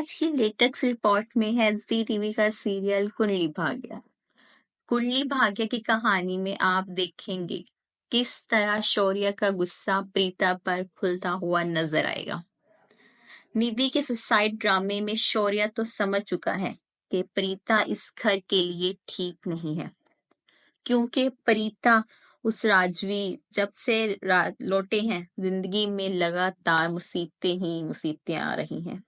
आज की latest report में है जी टीवी का सीरियल कुंडली भाग्य। कुंडली भाग्य की कहानी में आप देखेंगे किस तरह शौर्य का गुस्सा प्रीता पर खुलता हुआ नजर आएगा। निधि के सुसाइड ड्रामे में शौर्य तो समझ चुका है कि प्रीता इस घर के लिए ठीक नहीं है, क्योंकि प्रीता उस राजवी जब से लौटे हैं जिंदगी में लगातार मुसीबतें ही मुसीबतें आ रही हैं।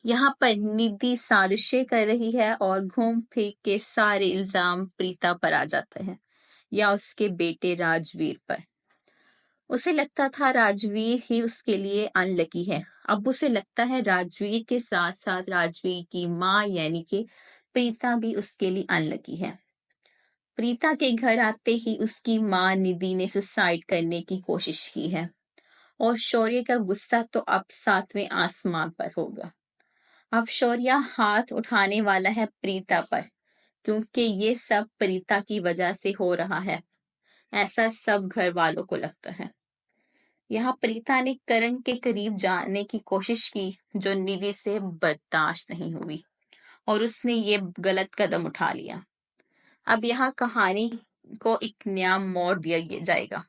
यहाँ पर निधि साजिशें कर रही है और घूम फिर के सारे इल्जाम प्रीता पर आ जाते हैं या उसके बेटे राजवीर पर। उसे लगता था राजवीर ही उसके लिए अनलकी है, अब उसे लगता है राजवीर के साथ साथ राजवीर की माँ यानी कि प्रीता भी उसके लिए अनलकी है। प्रीता के घर आते ही उसकी माँ निधि ने सुसाइड करने की कोशिश की है और शौर्य का गुस्सा तो अब 7वें आसमान पर होगा। अब शौर्य हाथ उठाने वाला है प्रीता पर, क्योंकि ये सब प्रीता की वजह से हो रहा है, ऐसा सब घर वालों को लगता है। यहाँ प्रीता ने करण के करीब जाने की कोशिश की जो निधि से बर्दाश्त नहीं हुई और उसने ये गलत कदम उठा लिया। अब यहाँ कहानी को एक नया मोड़ दिया जाएगा।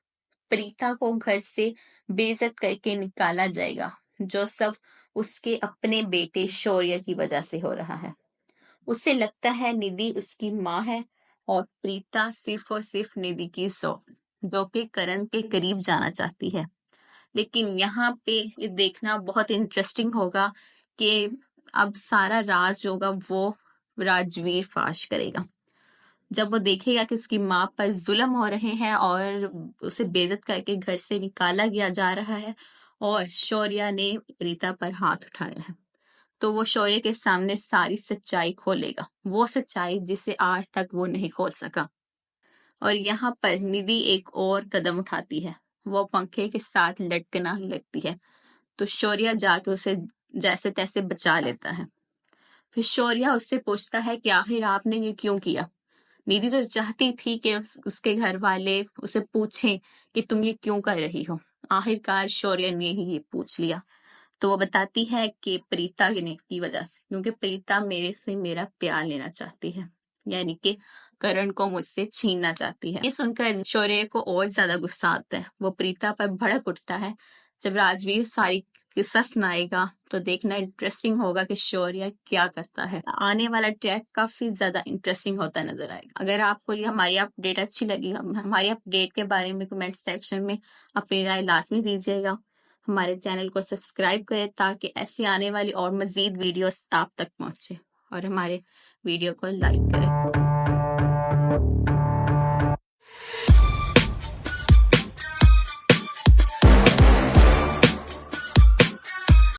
प्रीता को घर से बेइज्जत करके निकाला जाएगा, जो सब उसके अपने बेटे शौर्य की वजह से हो रहा है। उसे लगता है निधि उसकी माँ है और प्रीता सिर्फ और सिर्फ निधि की जो कि करण के करीब जाना चाहती है। लेकिन यहाँ पे ये देखना बहुत इंटरेस्टिंग होगा कि अब सारा राज जो होगा वो राजवीर फाश करेगा। जब वो देखेगा कि उसकी माँ पर जुल्म हो रहे हैं और उसे बेइज्जत करके घर से निकाला गया जा रहा है और शौर्य ने प्रीता पर हाथ उठाया है, तो वो शौर्य के सामने सारी सच्चाई खोलेगा, वो सच्चाई जिसे आज तक वो नहीं खोल सका। और यहाँ पर निधि एक और कदम उठाती है, वो पंखे के साथ लटकना लगती है, तो शौर्य जाके उसे जैसे तैसे बचा लेता है। फिर शौर्य उससे पूछता है कि आखिर आपने ये क्यों किया। निधि तो चाहती थी कि उसके घर वाले उसे पूछें कि तुम ये क्यों कर रही हो। आखिरकार शौर्य ने ही ये पूछ लिया, तो वो बताती है कि प्रीता की वजह से, क्योंकि प्रीता मेरे से मेरा प्यार लेना चाहती है, यानी कि करण को मुझसे छीनना चाहती है। ये सुनकर शौर्य को और ज्यादा गुस्सा आता है, वो प्रीता पर भड़क उठता है। जब राजवीर सारी किस्सा सुनाएगा तो देखना इंटरेस्टिंग होगा कि शौर्य क्या करता है। आने वाला ट्रैक काफी ज्यादा इंटरेस्टिंग होता नजर आएगा। अगर आपको ये हमारी अपडेट अच्छी लगी, हमारी अपडेट के बारे में कमेंट सेक्शन में अपनी राय लाजमी दीजिएगा। हमारे चैनल को सब्सक्राइब करें ताकि ऐसी आने वाली और मजीद वीडियोस आप तक पहुंचे, और हमारे वीडियो को लाइक करें।